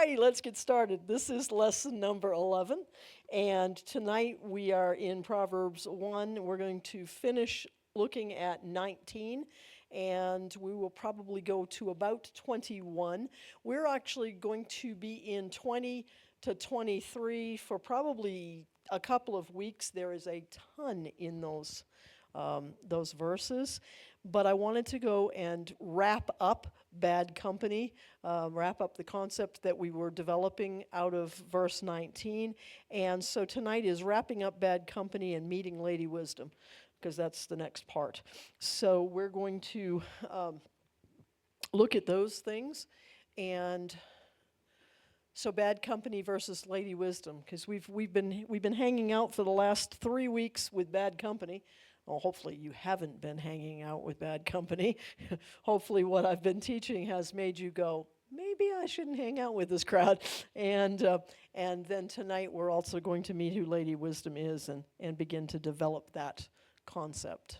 righty, let's get started. This is lesson number 11, and tonight we are in Proverbs 1. We're going to finish looking at 19, and we will probably go to about 21. We're actually going to be in 20 to 23 for probably a couple of weeks. There is a ton in those verses, but I wanted to go and wrap up bad company, wrap up the concept that we were developing out of verse 19. And so tonight is wrapping up bad company and meeting Lady Wisdom, because that's the next part. So we're going to look at those things. And so bad company versus Lady Wisdom, because we've been hanging out for the last 3 weeks with bad company. Well, hopefully you haven't been hanging out with bad company. Hopefully what I've been teaching has made you go, maybe I shouldn't hang out with this crowd. And then tonight we're also going to meet who Lady Wisdom is and begin to develop that concept.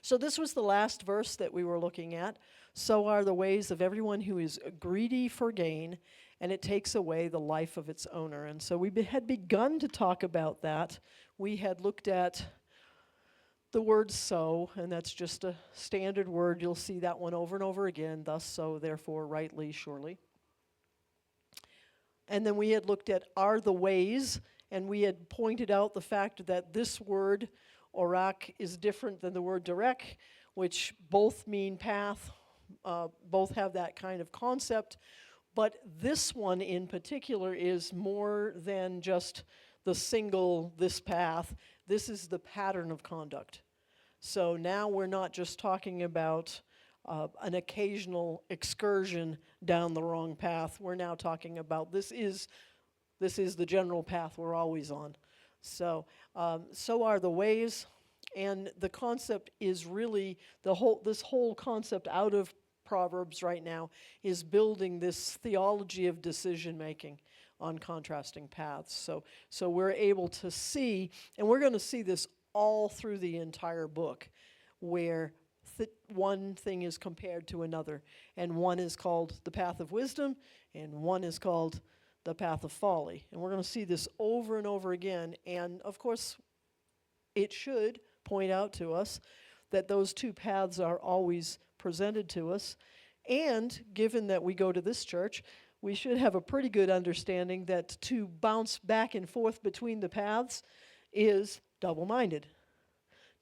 So this was the last verse that we were looking at. So are the ways of everyone who is greedy for gain, and it takes away the life of its owner. And so we had begun to talk about that. We had looked at the word so, and that's just a standard word. You'll see that one over and over again. Thus, so, therefore, rightly, surely. And then we had looked at are the ways, and we had pointed out the fact that this word, orak, is different than the word direct, which both mean path, both have that kind of concept. But this one in particular is more than just the single, this path. This is the pattern of conduct. So now we're not just talking about an occasional excursion down the wrong path. We're now talking about this is the general path we're always on. So so are the ways, and the concept is really this whole concept out of Proverbs right now is building this theology of decision making on contrasting paths. So we're able to see, and we're going to see this all through the entire book, where one thing is compared to another, and one is called the path of wisdom, and one is called the path of folly. And we're going to see this over and over again, and of course, it should point out to us that those two paths are always presented to us, and given that we go to this church, we should have a pretty good understanding that to bounce back and forth between the paths is double-minded.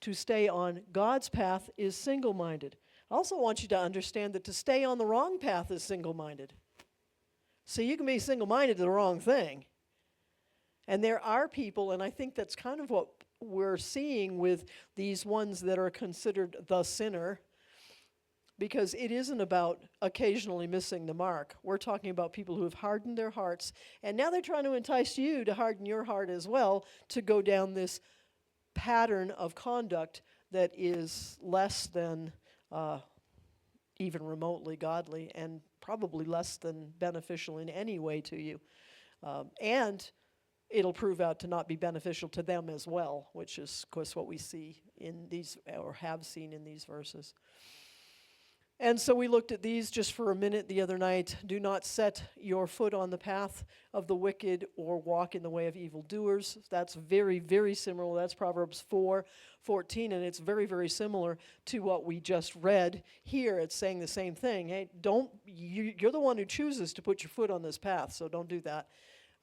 To stay on God's path is single-minded. I also want you to understand that to stay on the wrong path is single-minded. So you can be single-minded to the wrong thing. And there are people, and I think that's kind of what we're seeing with these ones that are considered the sinner, because it isn't about occasionally missing the mark. We're talking about people who have hardened their hearts, and now they're trying to entice you to harden your heart as well, to go down this pattern of conduct that is less than even remotely godly, and probably less than beneficial in any way to you. And it'll prove out to not be beneficial to them as well, which is, of course, what we see in these, or have seen in these verses. And so we looked at these just for a minute the other night. Do not set your foot on the path of the wicked or walk in the way of evildoers. That's very, very similar. That's Proverbs 4:14, and it's very, very similar to what we just read here. It's saying the same thing. Hey, you're the one who chooses to put your foot on this path, so don't do that.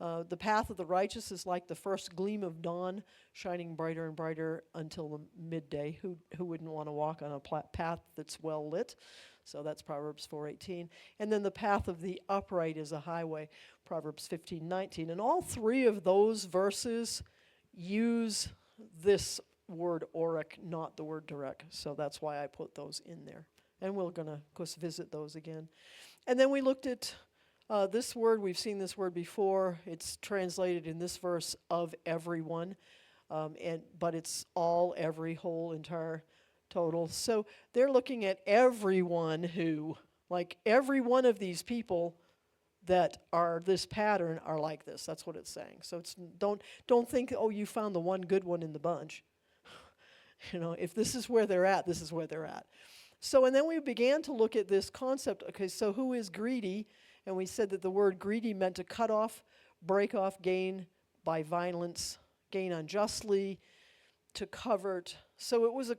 The path of the righteous is like the first gleam of dawn, shining brighter and brighter until the midday. Who wouldn't want to walk on a path that's well lit? So that's Proverbs 4:18. And then the path of the upright is a highway, Proverbs 15:19. And all three of those verses use this word orak, not the word direct. So that's why I put those in there. And we're going to, of course, visit those again. And then we looked at this word. We've seen this word before. It's translated in this verse of everyone, but it's all, every, whole, entire, total. So they're looking at everyone who, like every one of these people that are this pattern are like this. That's what it's saying. So it's don't think, oh, you found the one good one in the bunch. If this is where they're at, this is where they're at. So, and then we began to look at this concept. Okay, so who is greedy? And we said that the word greedy meant to cut off, break off, gain by violence, gain unjustly, to covet. So it was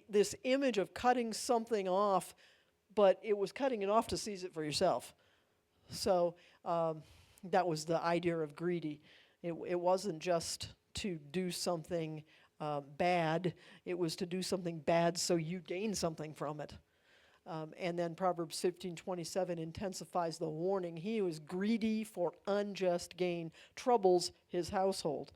this image of cutting something off, but it was cutting it off to seize it for yourself. So that was the idea of greedy. It wasn't just to do something bad. It was to do something bad so you gain something from it. And then Proverbs 15:27 intensifies the warning. He who is greedy for unjust gain troubles his household.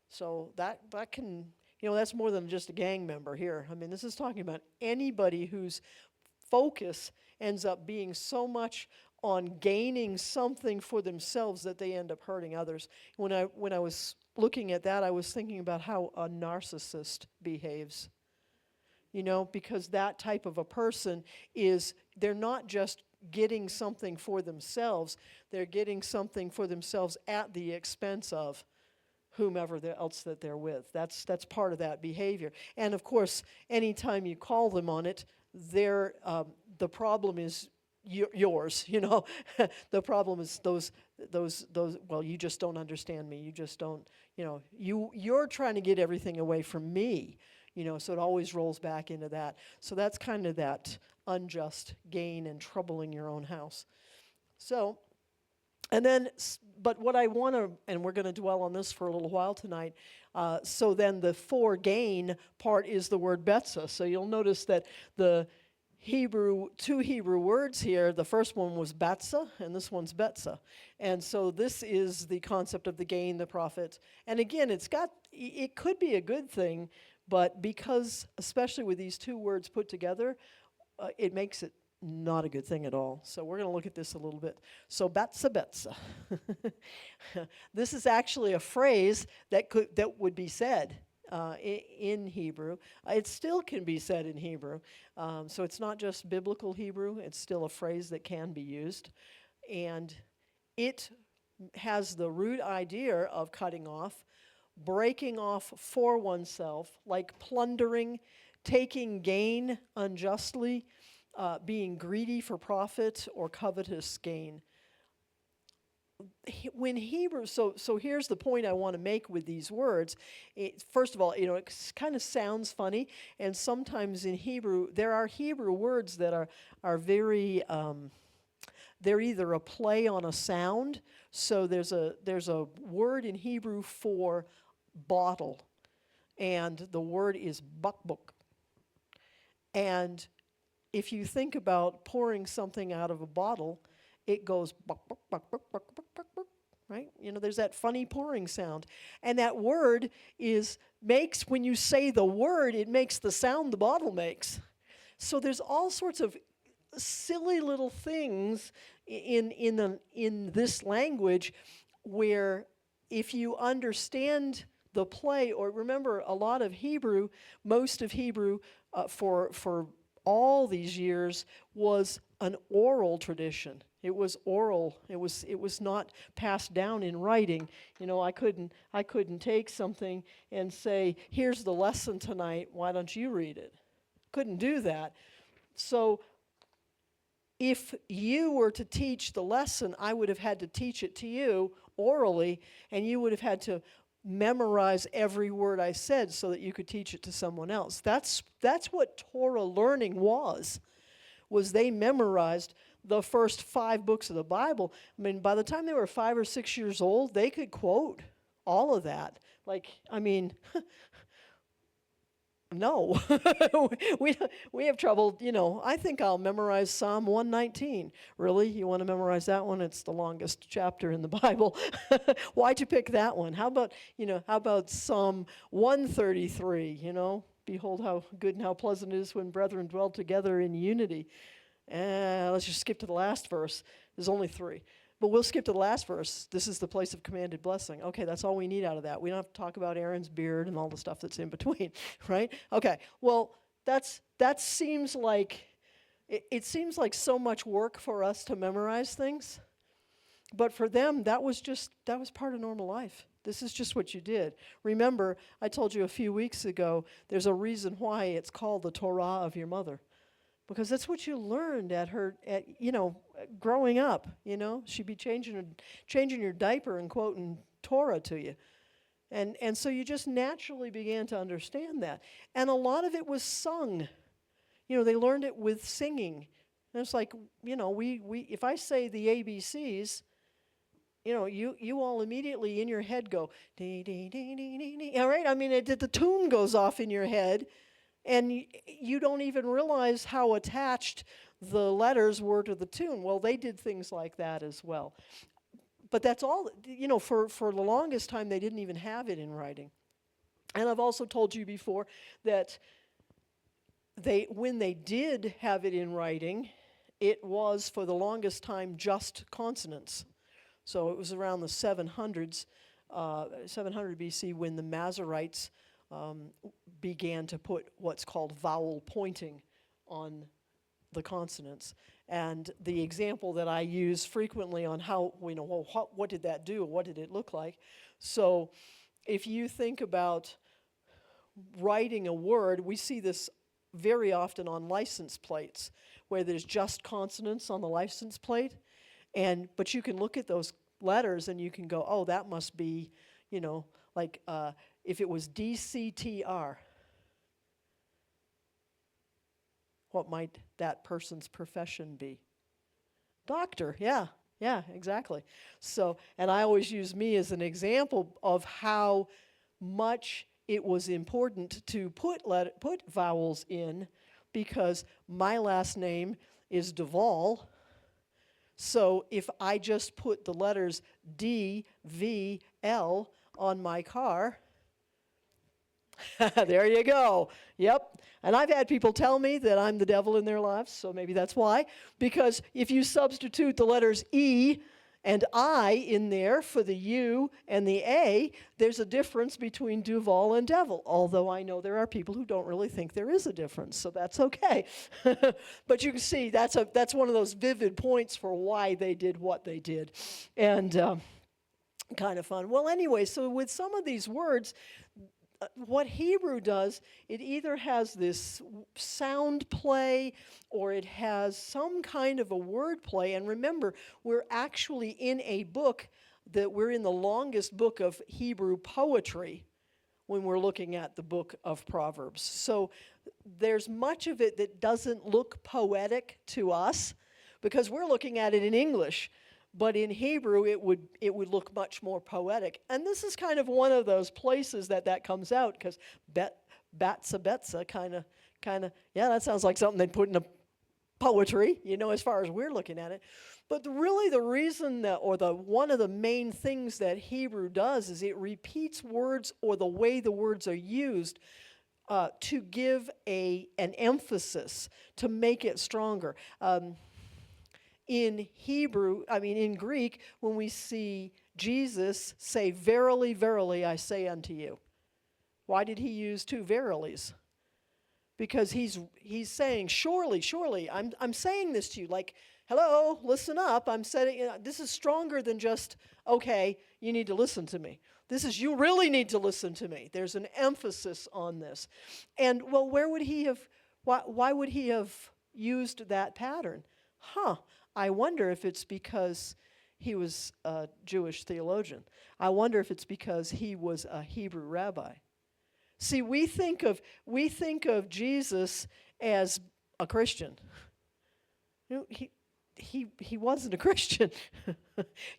So that can, that's more than just a gang member here. I mean, this is talking about anybody whose focus ends up being so much on gaining something for themselves that they end up hurting others. When I was looking at that, I was thinking about how a narcissist behaves. Because that type of a person they're not just getting something for themselves, they're getting something for themselves at the expense of whomever else that they're with. That's part of that behavior. And of course, anytime you call them on it, the problem is yours. The problem is those. Well, you just don't understand me. You just don't. You're trying to get everything away from me. So it always rolls back into that. So that's kind of that unjust gain and troubling your own house. So, and then, but what I want to, and we're going to dwell on this for a little while tonight, so then the for gain part is the word betzah. So you'll notice that the two Hebrew words here, the first one was batzah, and this one's betzah. And so this is the concept of the gain, the profit. And again, it could be a good thing, but because, especially with these two words put together, it makes it not a good thing at all. So we're going to look at this a little bit. So betzah. This is actually a phrase that would be said in Hebrew. It still can be said in Hebrew. So it's not just biblical Hebrew. It's still a phrase that can be used. And it has the root idea of cutting off, breaking off for oneself, like plundering, taking gain unjustly, being greedy for profit or covetous gain. When Hebrew, so here's the point I want to make with these words. First of all, it kind of sounds funny, and sometimes in Hebrew, there are Hebrew words that are very, they're either a play on a sound. So there's a word in Hebrew for bottle, and the word is bakbuk. And if you think about pouring something out of a bottle, it goes buck, buck, buck, buck, buck, buck, buck, buck, right? There's that funny pouring sound. And that word when you say the word, it makes the sound the bottle makes. So there's all sorts of silly little things in this language where if you understand the play, or remember a lot of Hebrew, most of Hebrew for all these years was an oral tradition. It was oral. It was not passed down in writing. I couldn't take something and say, "Here's the lesson tonight. Why don't you read it?" Couldn't do that. So if you were to teach the lesson, I would have had to teach it to you orally, and you would have had to memorize every word I said so that you could teach it to someone else. That's what Torah learning was they memorized the first 5 books of the Bible. I mean, by the time they were 5 or 6 years old, they could quote all of that. No. we have trouble, I think I'll memorize Psalm 119. Really? You want to memorize that one? It's the longest chapter in the Bible. Why'd you pick that one? How about Psalm 133, Behold how good and how pleasant it is when brethren dwell together in unity. Let's just skip to the last verse. There's only 3. But we'll skip to the last verse. This is the place of commanded blessing. Okay, that's all we need out of that. We don't have to talk about Aaron's beard and all the stuff that's in between, right? Okay, well, that seems like, it seems like so much work for us to memorize things. But for them, that was part of normal life. This is just what you did. Remember, I told you a few weeks ago, there's a reason why it's called the Torah of your mother. because that's what you learned growing up. She'd be changing your diaper and quoting Torah to you. And so you just naturally began to understand that. And a lot of it was sung. They learned it with singing. And it's like, we if I say the ABCs, you all immediately in your head go, dee, dee, dee, dee, dee, dee. All right? I mean, the tune goes off in your head, and you don't even realize how attached the letters were to the tune. Well, they did things like that as well. But that's all, for the longest time, they didn't even have it in writing. And I've also told you before that when they did have it in writing, it was for the longest time just consonants. So it was around the 700s, 700 BC, when the Masoretes began to put what's called vowel pointing on the consonants. And the example that I use frequently on how, what did that do? What did it look like? So if you think about writing a word, we see this very often on license plates, where there's just consonants on the license plate. But you can look at those letters and you can go, oh, that must be, like if it was DCTR, what might that person's profession be? Doctor, yeah, exactly. So, and I always use me as an example of how much it was important to put vowels in, because my last name is Duval. So if I just put the letters D, V, L on my car, there you go. Yep. And I've had people tell me that I'm the devil in their lives, so maybe that's why. Because if you substitute the letters E and I in there for the U and the A, there's a difference between Duval and devil. Although I know there are people who don't really think there is a difference, so that's okay. But you can see that's one of those vivid points for why they did what they did. And kind of fun. Well, anyway, so with some of these words, what Hebrew does, it either has this sound play or it has some kind of a word play. And remember, we're actually in a book that we're in the longest book of Hebrew poetry when we're looking at the book of Proverbs. So there's much of it that doesn't look poetic to us because we're looking at it in English. But in Hebrew, it would look much more poetic. And this is kind of one of those places that comes out, because betza, kind of, yeah, that sounds like something they'd put in a poetry, as far as we're looking at it. But really the reason one of the main things that Hebrew does is it repeats words or the way the words are used to give an emphasis, to make it stronger. In Greek, when we see Jesus say, "Verily, verily, I say unto you." Why did he use two verilies? Because he's saying, surely, surely, I'm saying this to you. Like, hello, listen up. I'm saying, this is stronger than just, okay, you need to listen to me. This is, you really need to listen to me. There's an emphasis on this. And, well, why would he have used that pattern? I wonder if it's because he was a Jewish theologian. I wonder if it's because he was a Hebrew rabbi. See, we think of Jesus as a Christian. He wasn't a Christian.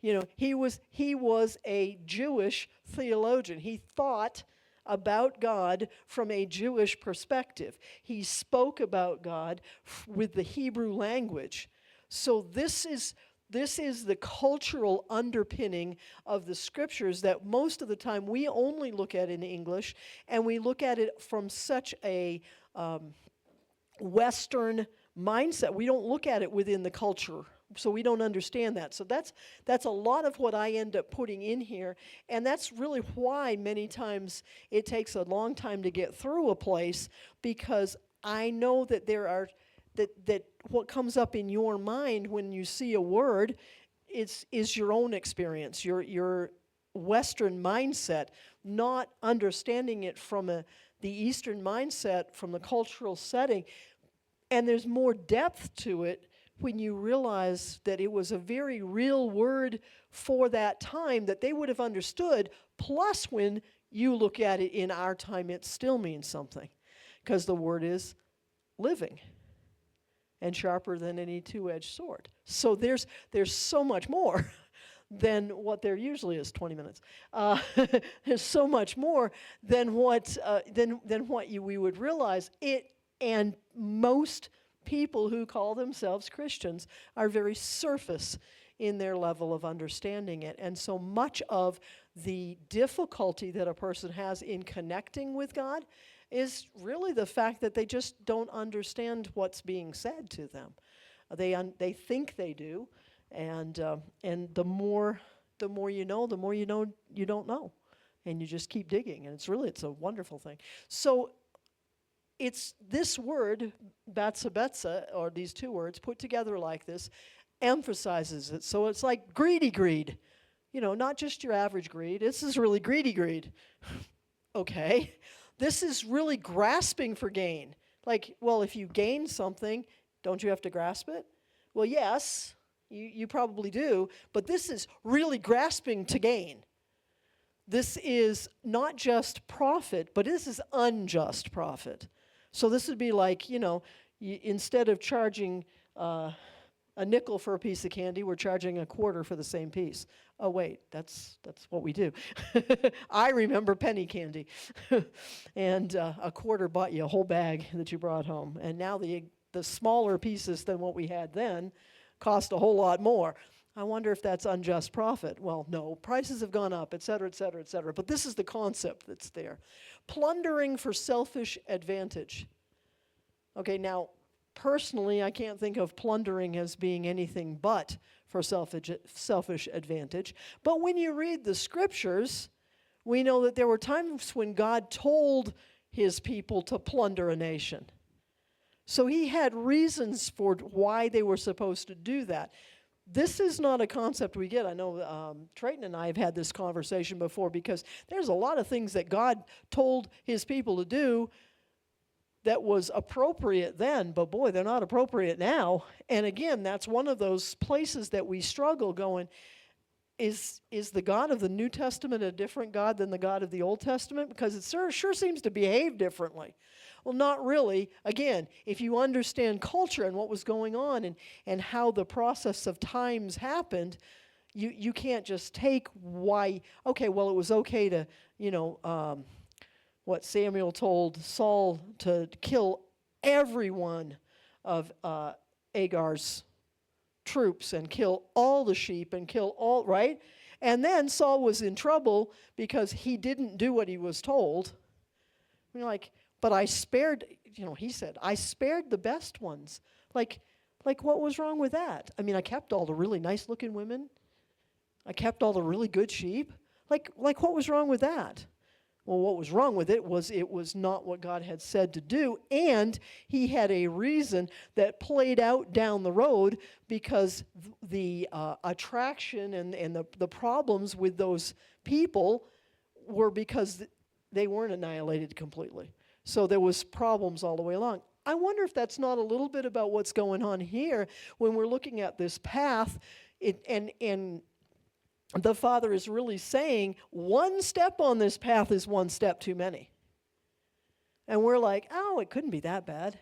He was a Jewish theologian. He thought about God from a Jewish perspective. He spoke about God with the Hebrew language. So this is the cultural underpinning of the scriptures that most of the time we only look at in English, and we look at it from such a Western mindset. We don't look at it within the culture, so we don't understand that. So that's a lot of what I end up putting in here, and that's really why many times it takes a long time to get through a place, because I know that there are that what comes up in your mind when you see a word is your own experience, your Western mindset, not understanding it from the Eastern mindset, from the cultural setting. And there's more depth to it when you realize that it was a very real word for that time that they would have understood. Plus, when you look at it in our time, it still means something, because the word is living and sharper than any two-edged sword. So there's so much more than what there usually is. 20 minutes. There's so much more than what we would realize. And most people who call themselves Christians are very surface in their level of understanding it. And so much of the difficulty that a person has in connecting with God is really the fact that they just don't understand what's being said to them. They think they do, and the more you know, the more you know you don't know, and you just keep digging, and it's a wonderful thing. So it's this word, betsa, or these two words put together like this, emphasizes it. So it's like greed. Not just your average greed. This is really greed. Okay. This is really grasping for gain. Like, well, if you gain something, don't you have to grasp it? Well, yes, you probably do, but this is really grasping to gain. This is not just profit, but this is unjust profit. So this would be like, instead of charging a nickel for a piece of candy, we're charging a quarter for the same piece. Oh, wait, that's what we do. I remember penny candy. And a quarter bought you a whole bag that you brought home. And now the smaller pieces than what we had then cost a whole lot more. I wonder if that's unjust profit. Well, no, prices have gone up, et cetera, et cetera, et cetera. But this is the concept that's there. Plundering for selfish advantage. Okay, now, personally, I can't think of plundering as being anything but for selfish advantage. But when you read the scriptures, we know that there were times when God told his people to plunder a nation. So he had reasons for why they were supposed to do that. This is not a concept we get. I know Trayton and I have had this conversation before, because there's a lot of things that God told his people to do that was appropriate then, but boy, they're not appropriate now. And again, that's one of those places that we struggle going, is the God of the New Testament a different God than the God of the Old Testament? Because it sure seems to behave differently. Well, not really. Again, if you understand culture and what was going on and how the process of times happened, you can't just take why, okay, well, it was okay to, what Samuel told Saul to kill every one of Agar's troops and kill all the sheep and kill all, right? And then Saul was in trouble because he didn't do what he was told. I mean, but I spared, he said, I spared the best ones. Like what was wrong with that? I mean, I kept all the really nice looking women. I kept all the really good sheep. Like what was wrong with that? Well, what was wrong with it was not what God had said to do, and he had a reason that played out down the road, because the attraction and the problems with those people were because they weren't annihilated completely. So there was problems all the way along. I wonder if that's not a little bit about what's going on here when we're looking at this path, and the Father is really saying one step on this path is one step too many. And we're like, oh, it couldn't be that bad.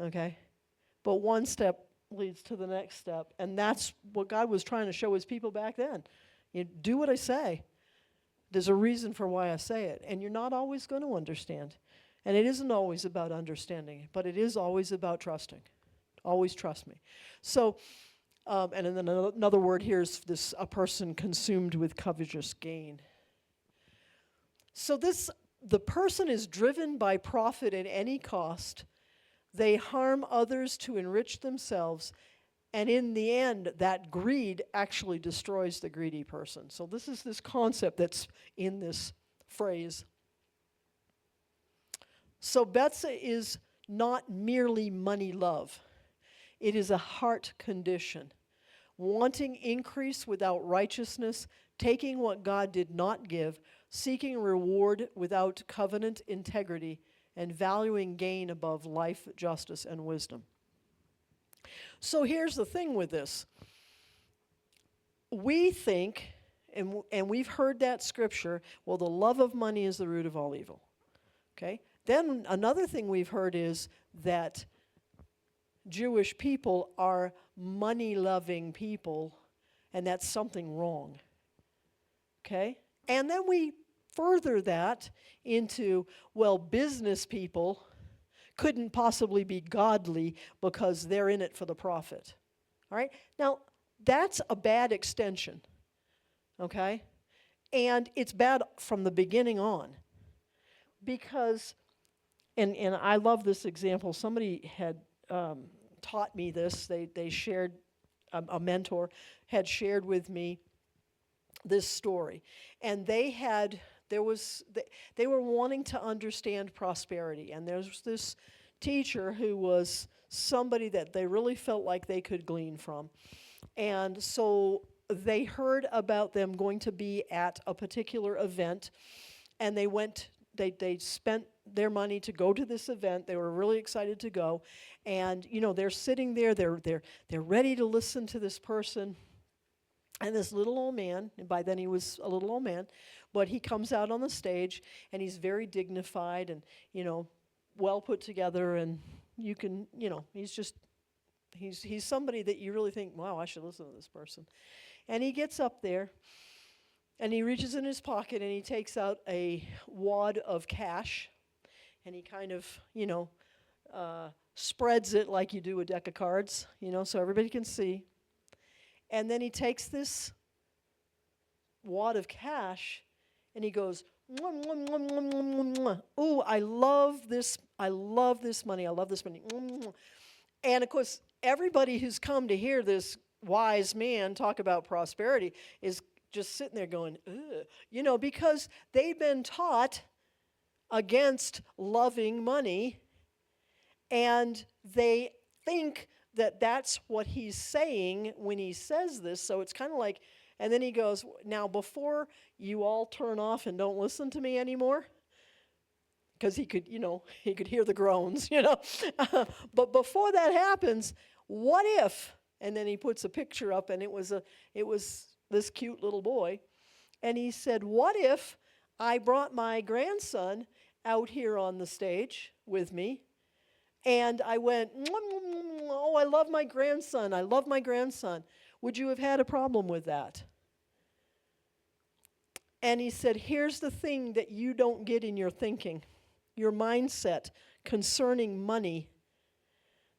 Okay? But one step leads to the next step. And that's what God was trying to show his people back then. You do what I say. There's a reason for why I say it. And you're not always going to understand. And it isn't always about understanding, but it is always about trusting. Always trust me. So, and then another word here is a person consumed with covetous gain. So the person is driven by profit at any cost. They harm others to enrich themselves. And in the end, that greed actually destroys the greedy person. So this is this concept that's in this phrase. So betsa is not merely money love. It is a heart condition. Wanting increase without righteousness, taking what God did not give, seeking reward without covenant integrity, and valuing gain above life, justice, and wisdom. So here's the thing with this. We think, and we've heard that scripture, well, the love of money is the root of all evil. Okay? Then another thing we've heard is that Jewish people are money-loving people, and that's something wrong. Okay? And then we further that into, well, business people couldn't possibly be godly because they're in it for the profit. All right? Now, that's a bad extension. Okay? And it's bad from the beginning on. Because, and I love this example. Somebody had taught me this. They shared, a mentor had shared with me this story. And they were wanting to understand prosperity. And there's this teacher who was somebody that they really felt like they could glean from. And so they heard about them going to be at a particular event, and they spent their money to go to this event. They were really excited to go. And, they're sitting there, they're ready to listen to this person. And this little old man, and by then he was a little old man, but he comes out on the stage, and he's very dignified and, well put together, and you can, he's somebody that you really think, wow, I should listen to this person. And he gets up there, and he reaches in his pocket, and he takes out a wad of cash, and he kind of, spreads it like you do a deck of cards, so everybody can see. And then he takes this wad of cash, and he goes, mwah, mwah, mwah, mwah, mwah, mwah. Ooh, I love this money. And of course, everybody who's come to hear this wise man talk about prosperity is just sitting there going, ugh, because they've been taught against loving money, and they think that that's what he's saying when he says this. So it's kind of like, and then he goes, now before you all turn off and don't listen to me anymore, because he could hear the groans, but before that happens, what if, and then he puts a picture up, and it was this cute little boy, and he said, what if I brought my grandson out here on the stage with me, and I went, oh, I love my grandson. Would you have had a problem with that? And he said, here's the thing that you don't get in your thinking. Your mindset concerning money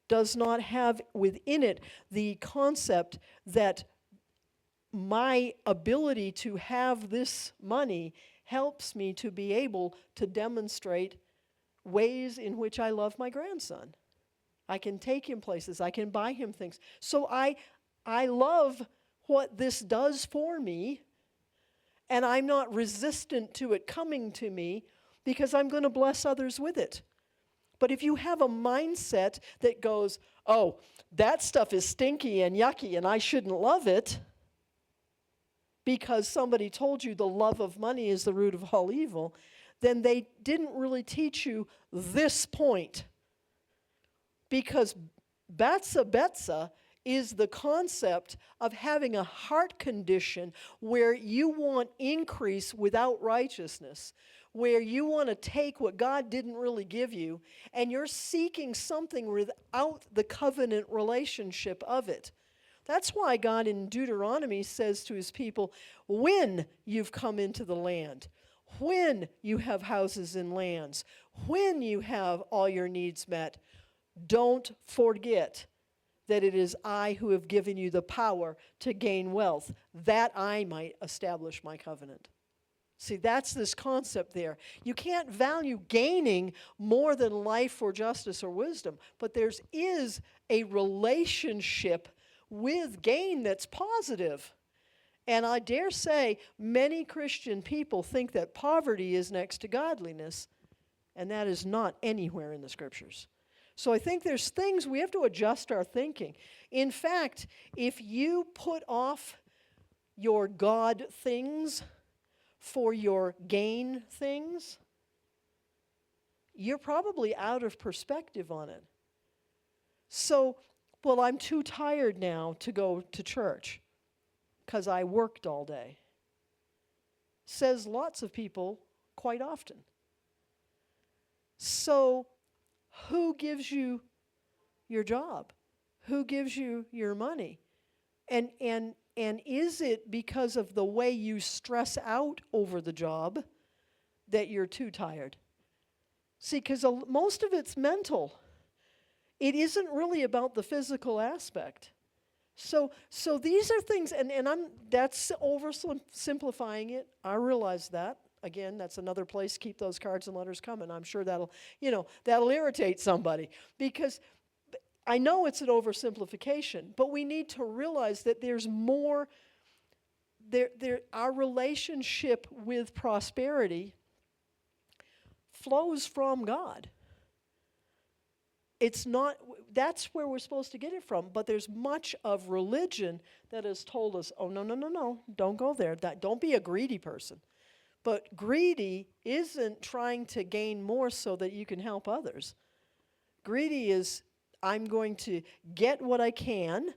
does not have within it the concept that my ability to have this money helps me to be able to demonstrate ways in which I love my grandson. I can take him places. I can buy him things. So I love what this does for me, and I'm not resistant to it coming to me because I'm going to bless others with it. But if you have a mindset that goes, oh, that stuff is stinky and yucky and I shouldn't love it because somebody told you the love of money is the root of all evil, then they didn't really teach you this point. Because betza is the concept of having a heart condition where you want increase without righteousness, where you want to take what God didn't really give you, and you're seeking something without the covenant relationship of it. That's why God in Deuteronomy says to his people, when you've come into the land, when you have houses and lands, when you have all your needs met, don't forget that it is I who have given you the power to gain wealth, that I might establish my covenant. See, that's this concept there. You can't value gaining more than life or justice or wisdom, but there is a relationship with gain that's positive. And I dare say many Christian people think that poverty is next to godliness, and that is not anywhere in the scriptures. So I think there's things we have to adjust our thinking. In fact, if you put off your God things for your gain things, you're probably out of perspective on it. So, well, I'm too tired now to go to church because I worked all day. Says lots of people quite often. So, who gives you your job? Who gives you your money? And is it because of the way you stress out over the job that you're too tired? See, because most of it's mental. It isn't really about the physical aspect. So these are things, and that's oversimplifying it. I realize that. Again, that's another place, keep those cards and letters coming. I'm sure that'll irritate somebody. Because I know it's an oversimplification, but we need to realize that there's more. Our relationship with prosperity flows from God. It's not, that's where we're supposed to get it from, but there's much of religion that has told us, oh, no, don't go there. Don't be a greedy person. But greedy isn't trying to gain more so that you can help others. Greedy is, I'm going to get what I can,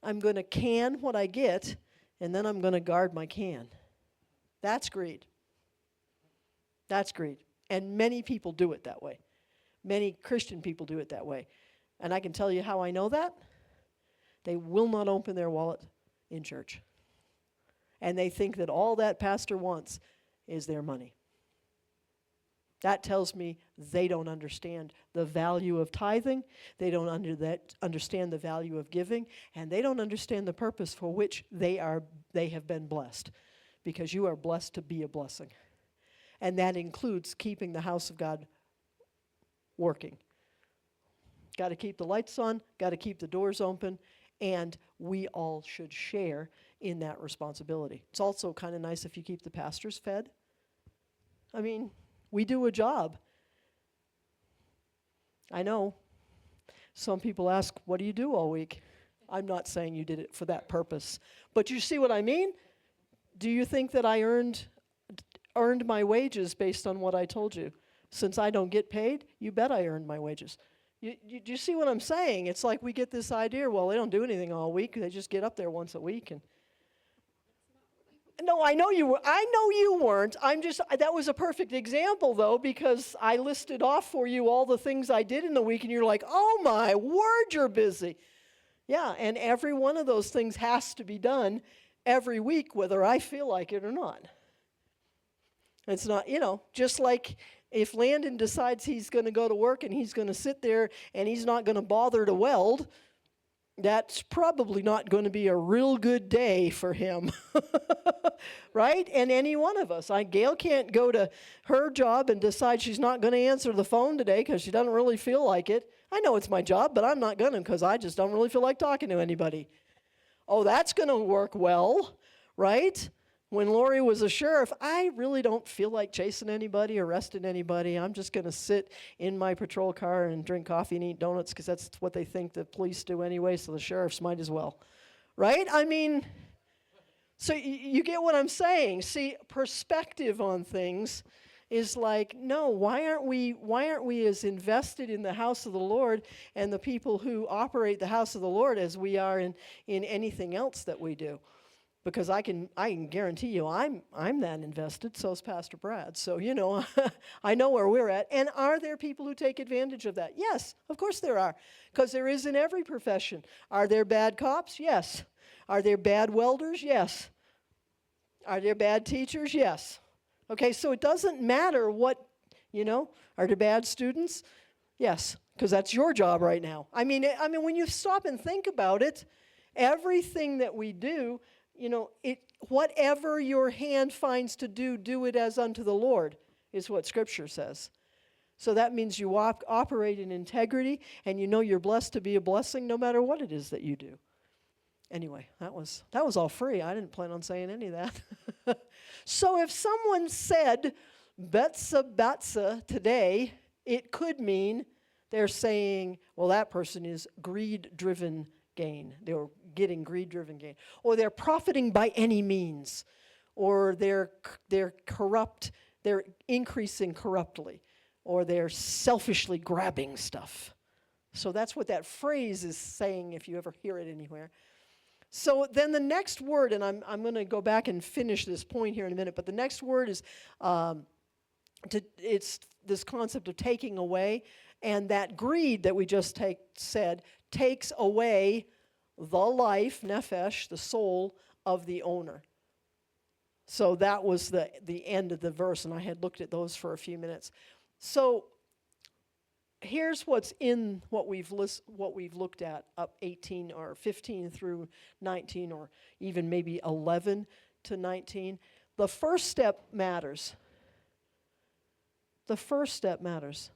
I'm going to can what I get, and then I'm going to guard my can. That's greed. That's greed. And many people do it that way. Many Christian people do it that way. And I can tell you how I know that. They will not open their wallet in church. And they think that all that pastor wants is their money. That tells me they don't understand the value of tithing, they don't understand the value of giving, and they don't understand the purpose for which they have been blessed. Because you are blessed to be a blessing. And that includes keeping the house of God working. Got to keep the lights on, got to keep the doors open, and we all should share in that responsibility. It's also kind of nice if you keep the pastors fed. I mean, we do a job. I know some people ask, what do you do all week? I'm not saying you did it for that purpose. But you see what I mean? Do you think that I earned my wages based on what I told you? Since I don't get paid, you bet I earned my wages. Do you see what I'm saying? It's like we get this idea, well, they don't do anything all week. They just get up there once a week. And no, I know you weren't. That was a perfect example, though, because I listed off for you all the things I did in the week, and you're like, oh, my word, you're busy. Yeah, and every one of those things has to be done every week, whether I feel like it or not. It's not, just like if Landon decides he's going to go to work and he's going to sit there and he's not going to bother to weld, that's probably not going to be a real good day for him, right? And any one of us. Gail can't go to her job and decide she's not going to answer the phone today because she doesn't really feel like it. I know it's my job, but I'm not going to because I just don't really feel like talking to anybody. Oh, that's going to work well, right? When Lori was a sheriff, I really don't feel like chasing anybody, arresting anybody. I'm just going to sit in my patrol car and drink coffee and eat donuts because that's what they think the police do anyway, so the sheriffs might as well. Right? I mean, so you get what I'm saying. See, perspective on things is like, no, why aren't we as invested in the house of the Lord and the people who operate the house of the Lord as we are in anything else that we do? Because I can guarantee you I'm that invested, so's Pastor Brad. So, I know where we're at. And are there people who take advantage of that? Yes, of course there are. Because there is in every profession. Are there bad cops? Yes. Are there bad welders? Yes. Are there bad teachers? Yes. Okay, so it doesn't matter what, are there bad students? Yes, because that's your job right now. I mean, when you stop and think about it, everything that we do, whatever your hand finds to do, do it as unto the Lord, is what Scripture says. So that means you operate in integrity, and you're blessed to be a blessing no matter what it is that you do. Anyway, that was all free. I didn't plan on saying any of that. So if someone said betsa today, it could mean they're saying, well, that person is greed-driven gain. They're getting greed-driven gain. Or they're profiting by any means. Or they're corrupt, they're increasing corruptly. or they're selfishly grabbing stuff. So that's what that phrase is saying if you ever hear it anywhere. So then the next word, and I'm going to go back and finish this point here in a minute, but the next word is, it's this concept of taking away, and that greed that we just said takes away the life, nephesh, the soul of the owner. So that was the end of the verse, and I had looked at those for a few minutes. So here's what's in what we've looked at up 18 or 15 through 19, or even maybe 11 to 19. The first step matters. The first step matters.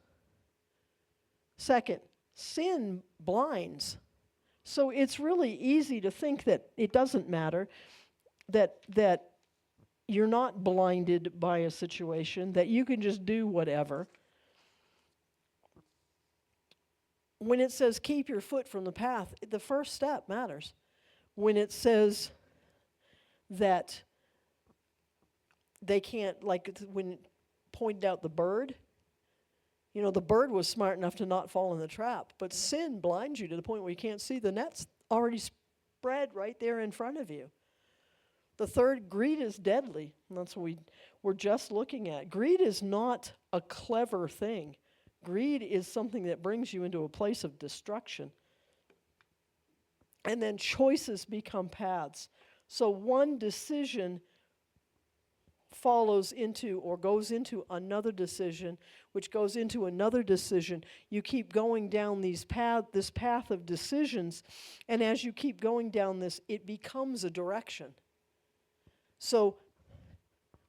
Second, sin blinds. So it's really easy to think that it doesn't matter, that you're not blinded by a situation, that you can just do whatever. When it says keep your foot from the path, the first step matters. When it says that they can't, like when it pointed out the bird, the bird was smart enough to not fall in the trap, but sin blinds you to the point where you can't see the net's already spread right there in front of you. The third, greed is deadly, and that's what we're just looking at. Greed is not a clever thing. Greed is something that brings you into a place of destruction. And then choices become paths. So one decision follows into or goes into another decision, which goes into another decision. You keep going down this path of decisions, and as you keep going down this, it becomes a direction. So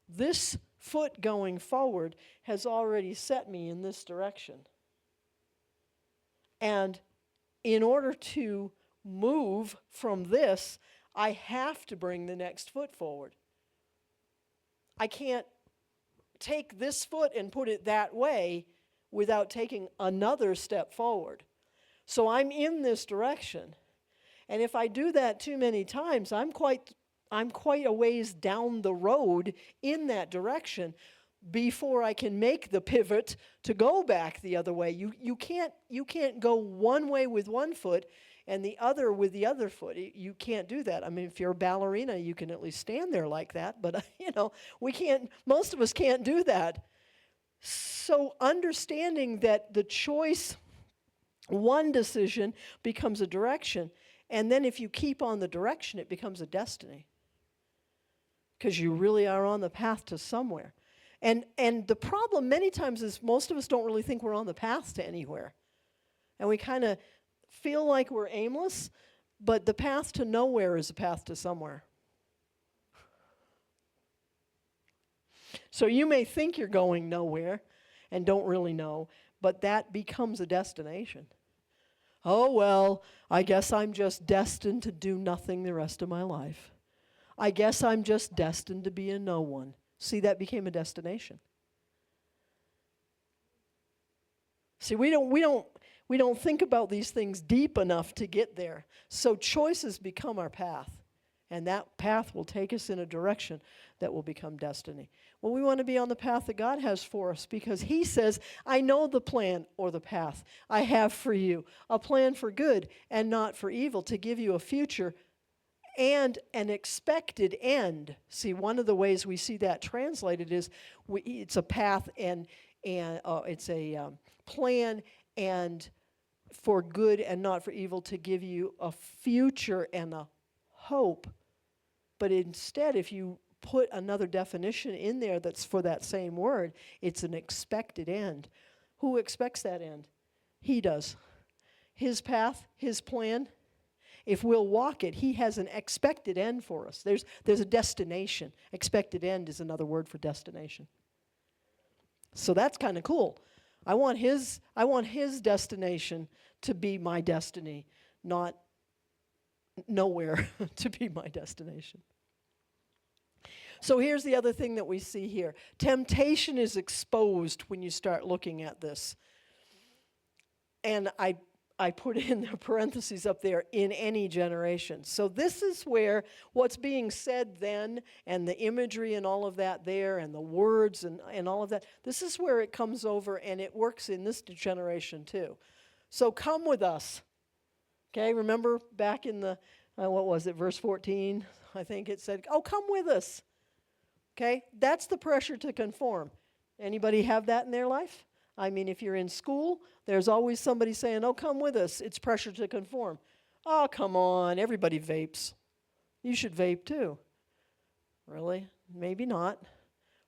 this foot going forward has already set me in this direction. And in order to move from this, I have to bring the next foot forward. I can't take this foot and put it that way without taking another step forward. So I'm in this direction. And if I do that too many times, I'm quite a ways down the road in that direction before I can make the pivot to go back the other way. You can't go one way with one foot and the other with the other foot. You can't do that. I mean, if you're a ballerina, you can at least stand there like that, but we can't, most of us can't do that. So understanding that the choice, one decision becomes a direction, and then if you keep on the direction, it becomes a destiny. Because you really are on the path to somewhere. And the problem many times is most of us don't really think we're on the path to anywhere. And we kind of feel like we're aimless, but the path to nowhere is a path to somewhere. So you may think you're going nowhere and don't really know, but that becomes a destination. Oh, well, I guess I'm just destined to do nothing the rest of my life. I guess I'm just destined to be a no one. See, that became a destination. See, we don't think about these things deep enough to get there. So choices become our path, and that path will take us in a direction that will become destiny. Well, we want to be on the path that God has for us because He says, I know the plan or the path I have for you, a plan for good and not for evil, to give you a future and an expected end. See, one of the ways we see that translated is it's a path and it's a plan and for good and not for evil, to give you a future and a hope. But instead, if you put another definition in there that's for that same word, it's an expected end. Who expects that end? He does. His path, His plan. If we'll walk it, He has an expected end for us. There's a destination. Expected end is another word for destination. So that's kind of cool. I want His destination to be my destiny, not nowhere to be my destination. So here's the other thing that we see here. Temptation is exposed when you start looking at this. And I put in the parentheses up there, in any generation. So this is where what's being said then, and the imagery and all of that there, and the words and all of that, this is where it comes over, and it works in this generation too. So come with us. Okay, remember back in the, what was it, verse 14, I think it said, oh, come with us. Okay, that's the pressure to conform. Anybody have that in their life? I mean, if you're in school, there's always somebody saying, oh, come with us. It's pressure to conform. Oh, come on, everybody vapes. You should vape too. Really? Maybe not.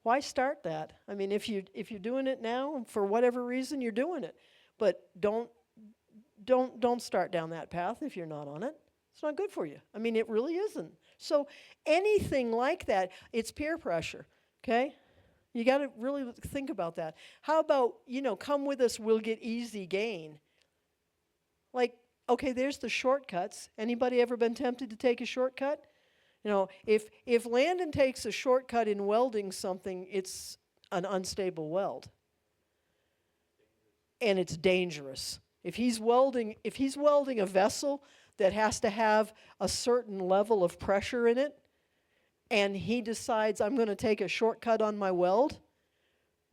Why start that? I mean, if you're doing it now, for whatever reason, you're doing it. But don't start down that path if you're not on it. It's not good for you. I mean, it really isn't. So anything like that, it's peer pressure, okay? You got to really think about that. How about, come with us, we'll get easy gain. Like, okay, there's the shortcuts. Anybody ever been tempted to take a shortcut? If Landon takes a shortcut in welding something, it's an unstable weld. And it's dangerous. If he's welding a vessel that has to have a certain level of pressure in it, and he decides, I'm going to take a shortcut on my weld,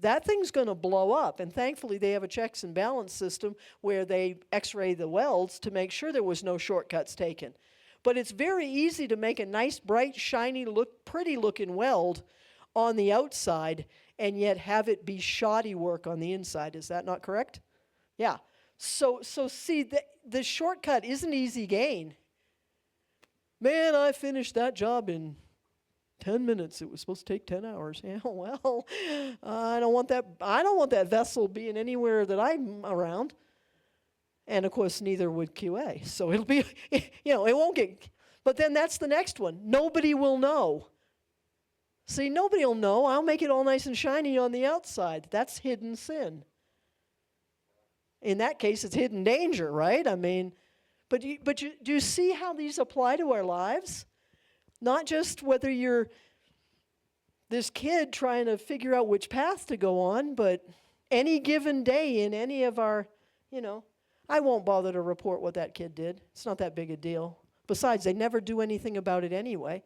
that thing's going to blow up. And thankfully, they have a checks and balance system where they x-ray the welds to make sure there was no shortcuts taken. But it's very easy to make a nice, bright, shiny, pretty looking weld on the outside and yet have it be shoddy work on the inside. Is that not correct? Yeah. So see, the shortcut isn't easy gain. Man, I finished that job in 10 minutes. It was supposed to take 10 hours. Yeah, well, I don't want that vessel being anywhere that I'm around. And of course, neither would QA. So it'll be, it won't get, but then that's the next one. Nobody will know. See, nobody will know. I'll make it all nice and shiny on the outside. That's hidden sin. In that case, it's hidden danger, right? I mean, but do you see how these apply to our lives? Not just whether you're this kid trying to figure out which path to go on, but any given day in any of our, I won't bother to report what that kid did. It's not that big a deal. Besides, they never do anything about it anyway.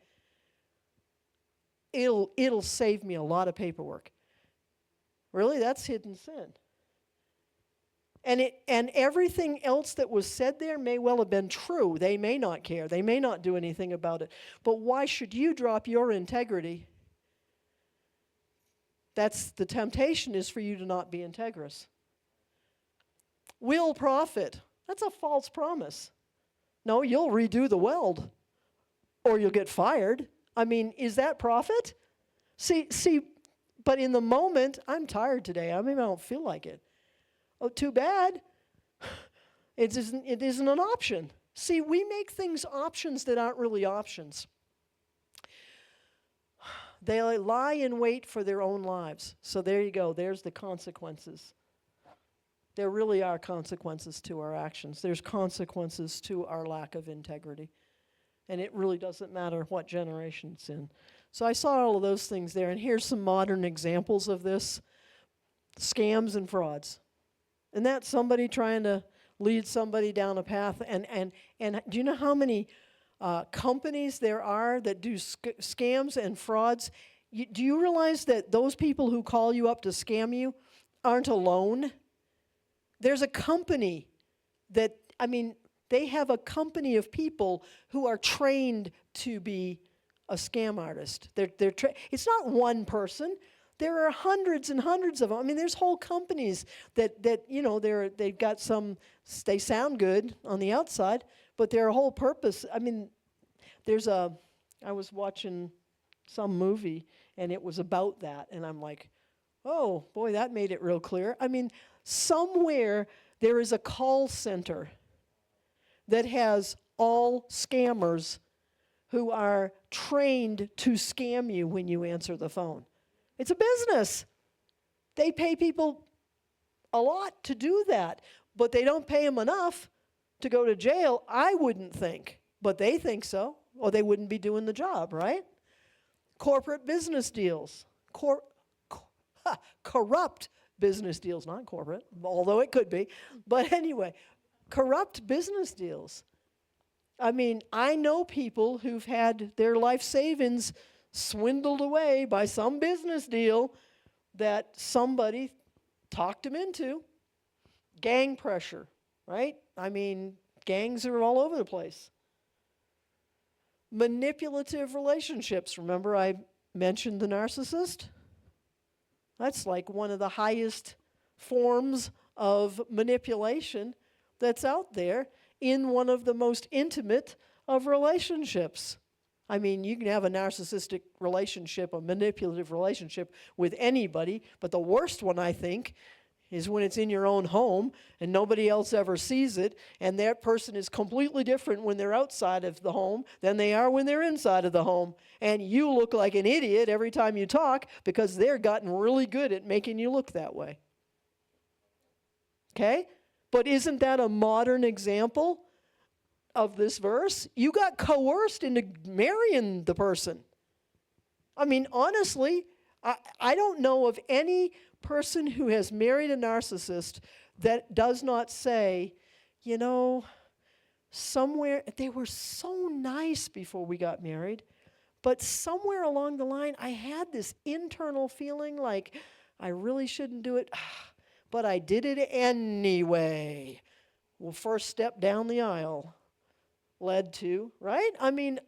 It'll save me a lot of paperwork. Really, that's hidden sin. And everything else that was said there may well have been true. They may not care. They may not do anything about it. But why should you drop your integrity? The temptation is for you to not be integrous. Will profit. That's a false promise. No, you'll redo the weld or you'll get fired. I mean, is that profit? See, but in the moment, I'm tired today. I don't feel like it. Oh, too bad. It isn't an option. See, we make things options that aren't really options. They lie in wait for their own lives. So there you go. There's the consequences. There really are consequences to our actions. There's consequences to our lack of integrity. And it really doesn't matter what generation it's in. So I saw all of those things there. And here's some modern examples of this. Scams and frauds. And that's somebody trying to lead somebody down a path. And do you know how many companies there are that do scams and frauds? Do you realize that those people who call you up to scam you aren't alone? There's a company they have a company of people who are trained to be a scam artist. It's not one person. There are hundreds and hundreds of them. I mean, there's whole companies that they've got they sound good on the outside, but their whole purpose, I mean, I was watching some movie, and it was about that, and I'm like, oh, boy, that made it real clear. I mean, somewhere there is a call center that has all scammers who are trained to scam you when you answer the phone. It's a business. They pay people a lot to do that, but they don't pay them enough to go to jail, I wouldn't think. But they think so, or they wouldn't be doing the job, right? Corporate business deals. Corrupt business deals, not corporate, although it could be. But anyway, corrupt business deals. I mean, I know people who've had their life savings swindled away by some business deal that somebody talked them into. Gang pressure, right? I mean, gangs are all over the place. Manipulative relationships. Remember I mentioned the narcissist? That's like one of the highest forms of manipulation that's out there in one of the most intimate of relationships. I mean, you can have a narcissistic relationship, a manipulative relationship with anybody, but the worst one, I think, is when it's in your own home and nobody else ever sees it, and that person is completely different when they're outside of the home than they are when they're inside of the home. And you look like an idiot every time you talk because they're gotten really good at making you look that way. Okay? But isn't that a modern example of this verse? You got coerced into marrying the person. I mean, honestly, I don't know of any person who has married a narcissist that does not say, you know, somewhere, they were so nice before we got married, but somewhere along the line, I had this internal feeling like I really shouldn't do it, but I did it anyway. Well, first step down the aisle led to, right? I mean,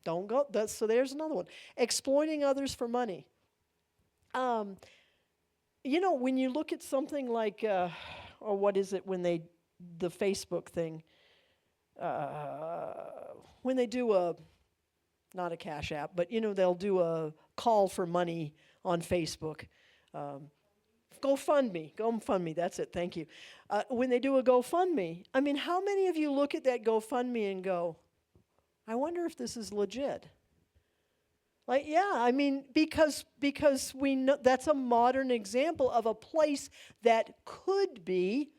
don't go, so there's another one. Exploiting others for money. You know, when you look at something like, or what is it when the Facebook thing, when they do not a Cash App, but you know, they'll do a call for money on Facebook. GoFundMe, that's it, thank you. When they do a GoFundMe, I mean, how many of you look at that GoFundMe and go, I wonder if this is legit? Like, yeah, I mean, because we know that's a modern example of a place that could be.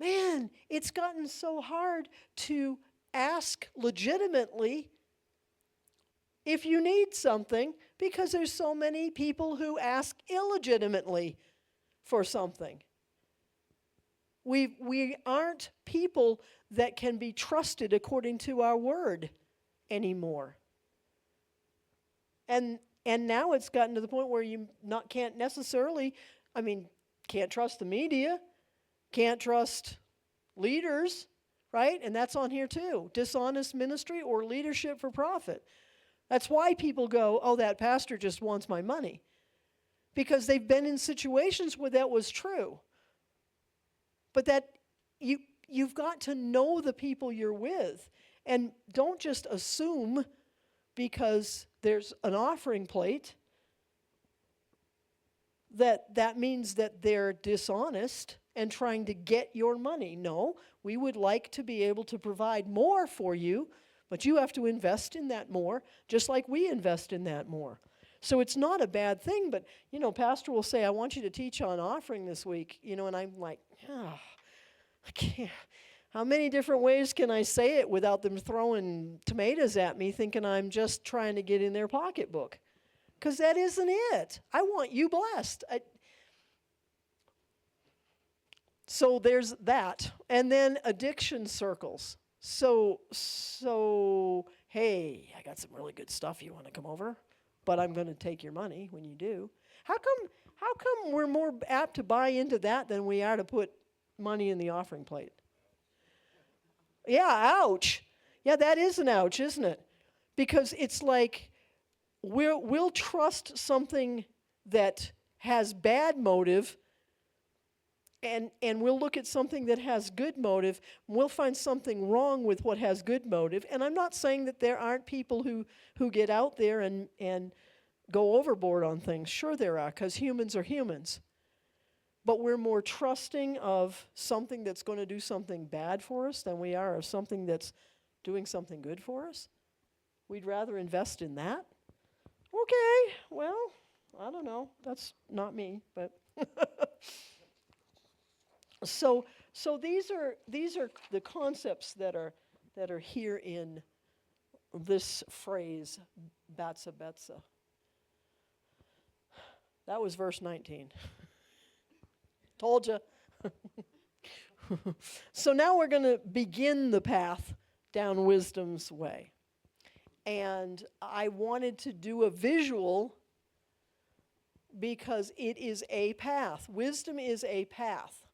Man, it's gotten so hard to ask legitimately if you need something because there's so many people who ask illegitimately for something. We aren't people that can be trusted according to our word anymore. And now it's gotten to the point where you can't necessarily, I mean, can't trust the media, can't trust leaders, right? And that's on here too. Dishonest ministry or leadership for profit. That's why people go, oh, that pastor just wants my money. Because they've been in situations where that was true. But that you've got to know the people you're with. And don't just assume because there's an offering plate that means that they're dishonest and trying to get your money. No, we would like to be able to provide more for you, but you have to invest in that more, just like we invest in that more. So it's not a bad thing, but, you know, pastor will say, I want you to teach on offering this week, you know, and I'm like, I can't. How many different ways can I say it without them throwing tomatoes at me thinking I'm just trying to get in their pocketbook? Because that isn't it. I want you blessed. So there's that. And then addiction circles. So, hey, I got some really good stuff. You want to come over? But I'm going to take your money when you do. How come we're more apt to buy into that than we are to put money in the offering plate? Yeah, ouch. Yeah, that is an ouch, isn't it? Because it's like we'll trust something that has bad motive, and we'll look at something that has good motive, and we'll find something wrong with what has good motive. And I'm not saying that there aren't people who get out there and go overboard on things. Sure there are, because humans are humans. But we're more trusting of something that's going to do something bad for us than we are of something that's doing something good for us. We'd rather invest in that. Okay, well, I don't know. That's not me, but so these are the concepts that are here in this phrase, Batsa Betsa. That was verse 19. Told you. So now we're going to begin the path down wisdom's way. And I wanted to do a visual because it is a path. Wisdom is a path.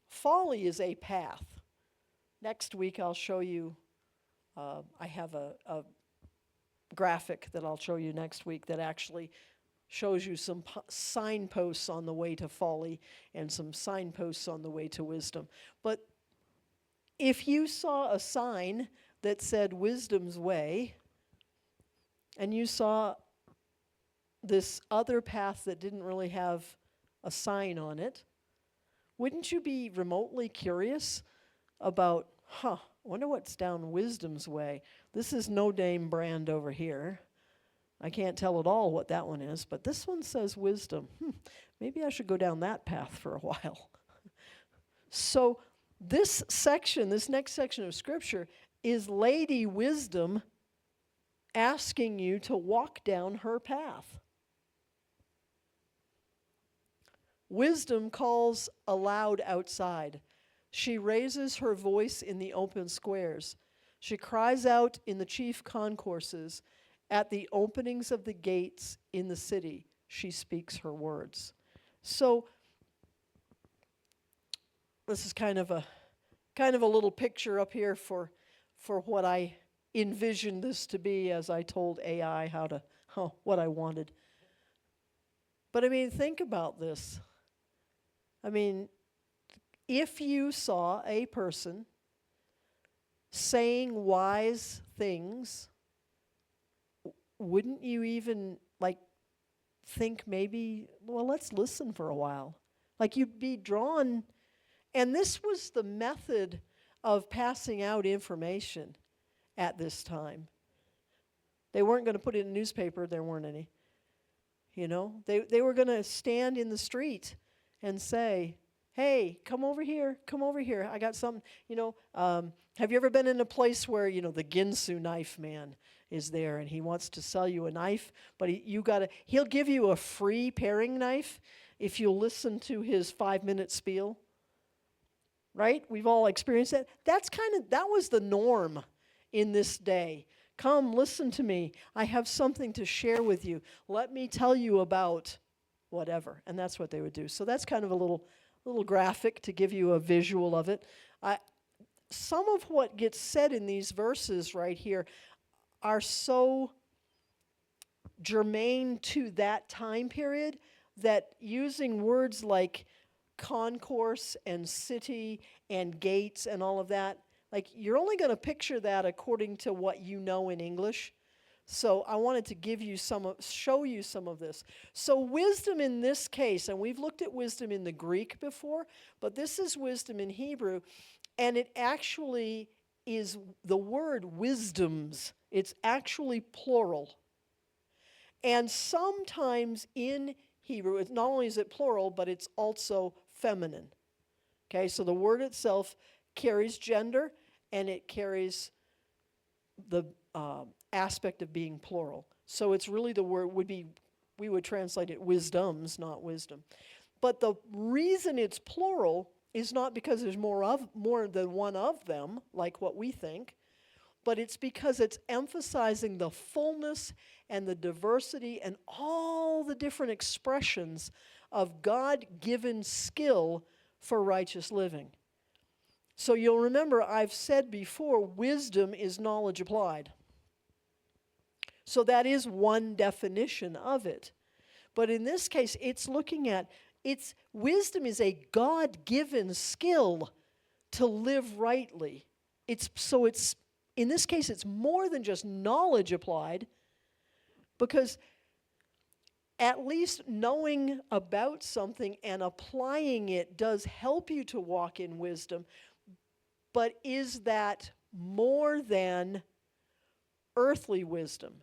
Folly is a path. Next week I'll show you, I have a graphic that I'll show you next week that actually shows you some signposts on the way to folly and some signposts on the way to wisdom. But if you saw a sign that said wisdom's way, and you saw this other path that didn't really have a sign on it, wouldn't you be remotely curious about, I wonder what's down wisdom's way? This is no name brand over here. I can't tell at all what that one is, but this one says wisdom. Maybe I should go down that path for a while. So this next section of Scripture, is Lady Wisdom asking you to walk down her path. Wisdom calls aloud outside. She raises her voice in the open squares. She cries out in the chief concourses. At the openings of the gates in the city, she speaks her words. So this is kind of a little picture up here for what I envisioned this to be as I told AI what I wanted. But I mean, think about this. I mean, if you saw a person saying wise things, wouldn't you even think maybe, well, let's listen for a while? You'd be drawn. And this was the method of passing out information at this time. They weren't going to put it in a newspaper. There weren't any. They were going to stand in the street and say, hey, come over here, I got something. Have you ever been in a place where, the Ginsu knife man is there and he wants to sell you a knife, but he'll give you a free paring knife if you'll listen to his 5-minute spiel? Right? We've all experienced that. That was the norm in this day. Come, listen to me. I have something to share with you. Let me tell you about whatever. And that's what they would do. So that's kind of a little graphic to give you a visual of it. Some of what gets said in these verses right here are so germane to that time period that using words like concourse and city and gates and all of that, you're only going to picture that according to what you know in English. So I wanted to show you some of this. So wisdom in this case, and we've looked at wisdom in the Greek before, but this is wisdom in Hebrew, and it actually is the word wisdoms. It's actually plural. And sometimes in Hebrew, not only is it plural, but it's also feminine. Okay, so the word itself carries gender, and it carries the aspect of being plural. So it's really the word we would translate it wisdoms, not wisdom. But the reason it's plural is not because there's more than one of them, like what we think, but it's because it's emphasizing the fullness and the diversity and all the different expressions of God-given skill for righteous living. So you'll remember I've said before, wisdom is knowledge applied. So that is one definition of it. But in this case, it's looking at, wisdom is a God-given skill to live rightly. In this case, it's more than just knowledge applied, because at least knowing about something and applying it does help you to walk in wisdom. But is that more than earthly wisdom?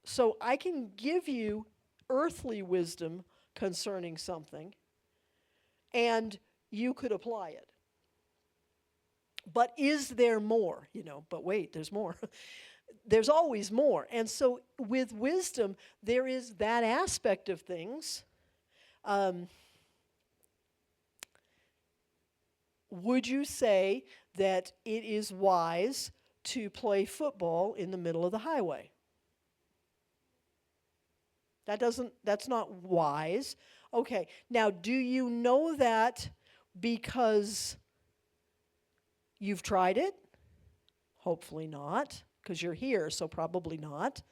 So I can give you earthly wisdom concerning something, and you could apply it. But is there more? But wait, there's more. There's always more. And so with wisdom, there is that aspect of things. would you say that it is wise to play football in the middle of the highway? That's not wise. Okay, now do you know that because you've tried it? Hopefully not, because you're here, so probably not.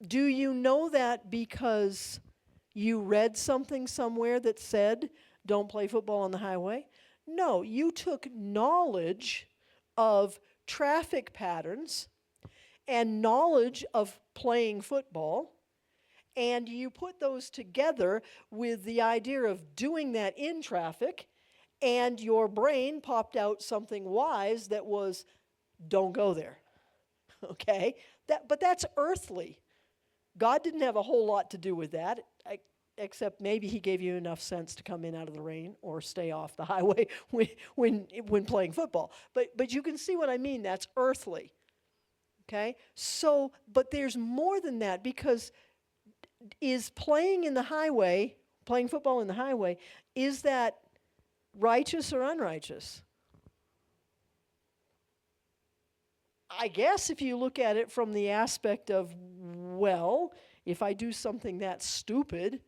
Do you know that because you read something somewhere that said, don't play football on the highway? No, you took knowledge of traffic patterns and knowledge of playing football, and you put those together with the idea of doing that in traffic, and your brain popped out something wise that was, don't go there. Okay? But that's earthly. God didn't have a whole lot to do with that, except maybe he gave you enough sense to come in out of the rain or stay off the highway when playing football. But you can see what I mean. That's earthly. Okay? So, but there's more than that, because is playing football in the highway, is that righteous or unrighteous? I guess if you look at it from the aspect of, well, if I do something that stupid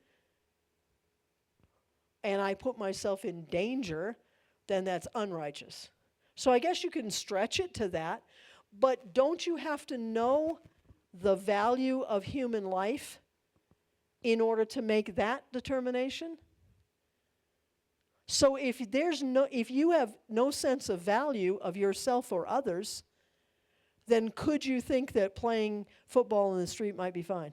and I put myself in danger, then that's unrighteous. So I guess you can stretch it to that, but don't you have to know the value of human life in order to make that determination? So if you have no sense of value of yourself or others, then could you think that playing football in the street might be fine?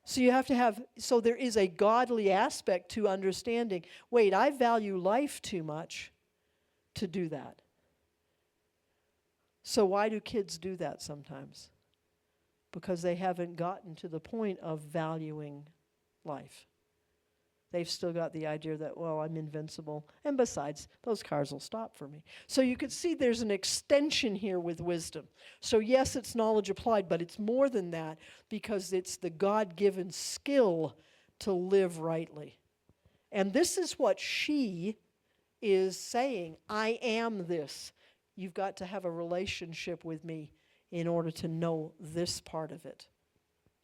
So there is a godly aspect to understanding, wait, I value life too much to do that. So why do kids do that sometimes? Because they haven't gotten to the point of valuing life. They've still got the idea that, well, I'm invincible. And besides, those cars will stop for me. So you can see there's an extension here with wisdom. So yes, it's knowledge applied, but it's more than that, because it's the God-given skill to live rightly. And this is what she is saying. I am this. You've got to have a relationship with me in order to know this part of it.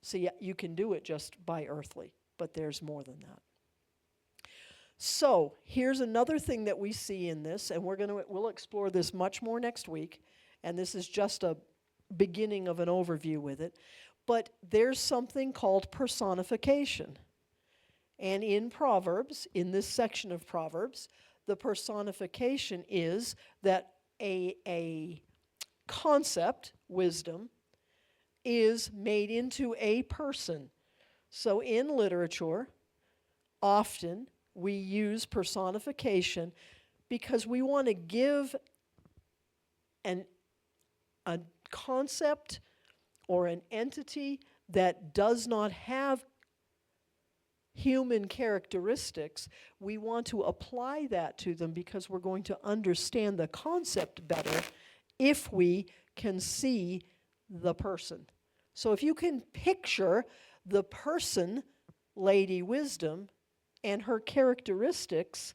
See, you can do it just by earthly, but there's more than that. So here's another thing that we see in this, and we'll explore this much more next week, and this is just a beginning of an overview with it. But there's something called personification. And in Proverbs, in this section of Proverbs, the personification is that a concept, wisdom, is made into a person. So in literature, often we use personification because we want to give a concept or an entity that does not have human characteristics. We want to apply that to them because we're going to understand the concept better if we can see the person. So if you can picture the person, Lady Wisdom, and her characteristics,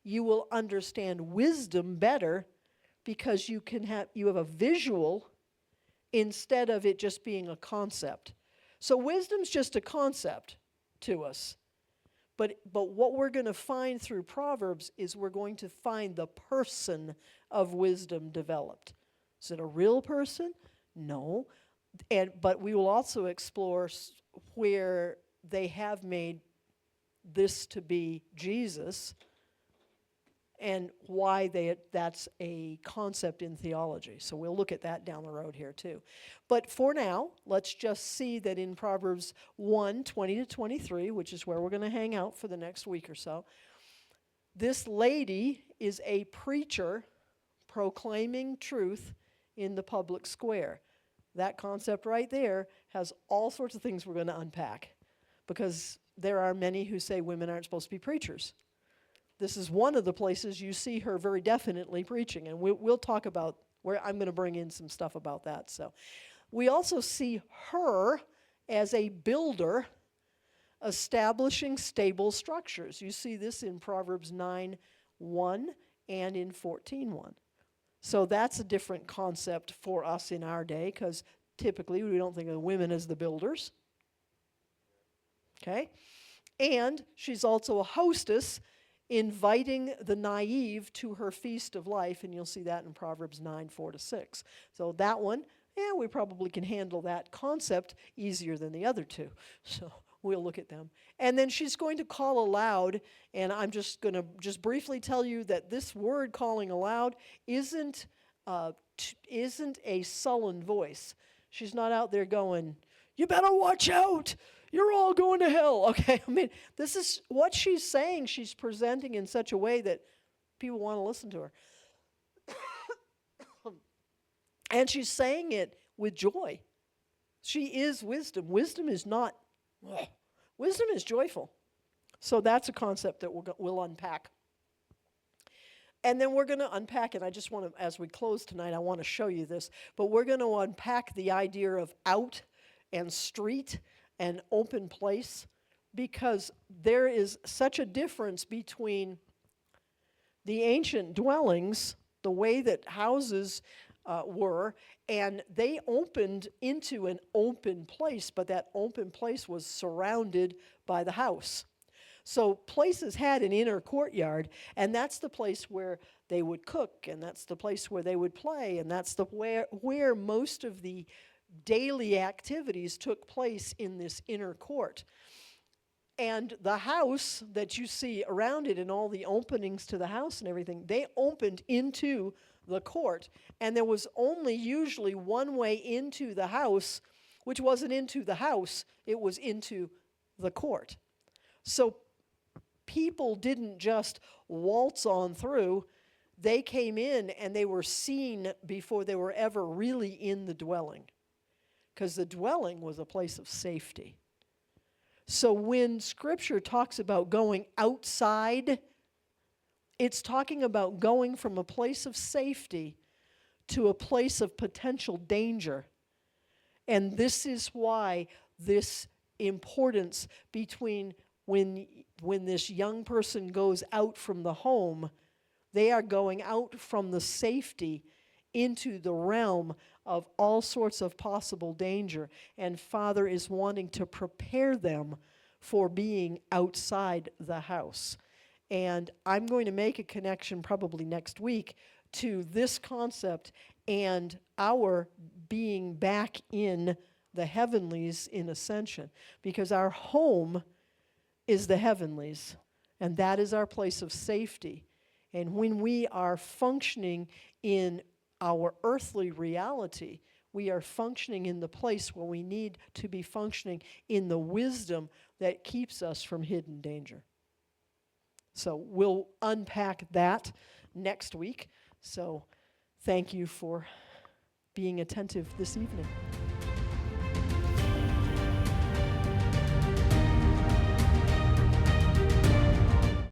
you will understand wisdom better because you have a visual instead of it just being a concept. So wisdom's just a concept to us. But what we're going to find through Proverbs is we're going to find the person of wisdom developed. Is it a real person? No. But we will also explore where they have made this to be Jesus and why that's a concept in theology. So we'll look at that down the road here too. But for now, let's just see that in Proverbs 1, 20 to 23, which is where we're going to hang out for the next week or so, this lady is a preacher proclaiming truth in the public square. That concept right there has all sorts of things we're going to unpack, because there are many who say women aren't supposed to be preachers. This is one of the places you see her very definitely preaching, and we'll talk about where I'm going to bring in some stuff about that. So we also see her as a builder establishing stable structures. You see this in Proverbs 9, 1 and in 14:1. So that's a different concept for us in our day, because typically we don't think of women as the builders. Okay? And she's also a hostess, inviting the naive to her feast of life, and you'll see that in Proverbs 9:4-6. So that one, we probably can handle that concept easier than the other two. So we'll look at them. And then she's going to call aloud, and I'm just going to just briefly tell you that this word calling aloud isn't a sullen voice. She's not out there going, "You better watch out. You're all going to hell." Okay, I mean, this is what she's saying. She's presenting in such a way that people want to listen to her. And she's saying it with joy. She is wisdom. Wisdom is not, wisdom is joyful. So that's a concept that we'll unpack. And then we're going to unpack, and I just want to, as we close tonight, I want to show you this, but we're going to unpack the idea of out and street and open place, because there is such a difference between the ancient dwellings, the way that houses were, and they opened into an open place, but that open place was surrounded by the house. So places had an inner courtyard, and that's the place where they would cook, and that's the place where they would play, and that's where most of the daily activities took place, in this inner court. And the house that you see around it and all the openings to the house and everything, they opened into the court. And there was only usually one way into the house, which wasn't into the house, it was into the court. So people didn't just waltz on through. They came in and they were seen before they were ever really in the dwelling, because the dwelling was a place of safety. So when Scripture talks about going outside, it's talking about going from a place of safety to a place of potential danger. And this is why this importance between when this young person goes out from the home, they are going out from the safety into the realm of all sorts of possible danger. And Father is wanting to prepare them for being outside the house. And I'm going to make a connection probably next week to this concept and our being back in the heavenlies in ascension, because our home is the heavenlies, and that is our place of safety. And when we are functioning in our earthly reality, we are functioning in the place where we need to be functioning in the wisdom that keeps us from hidden danger. So we'll unpack that next week. So thank you for being attentive this evening.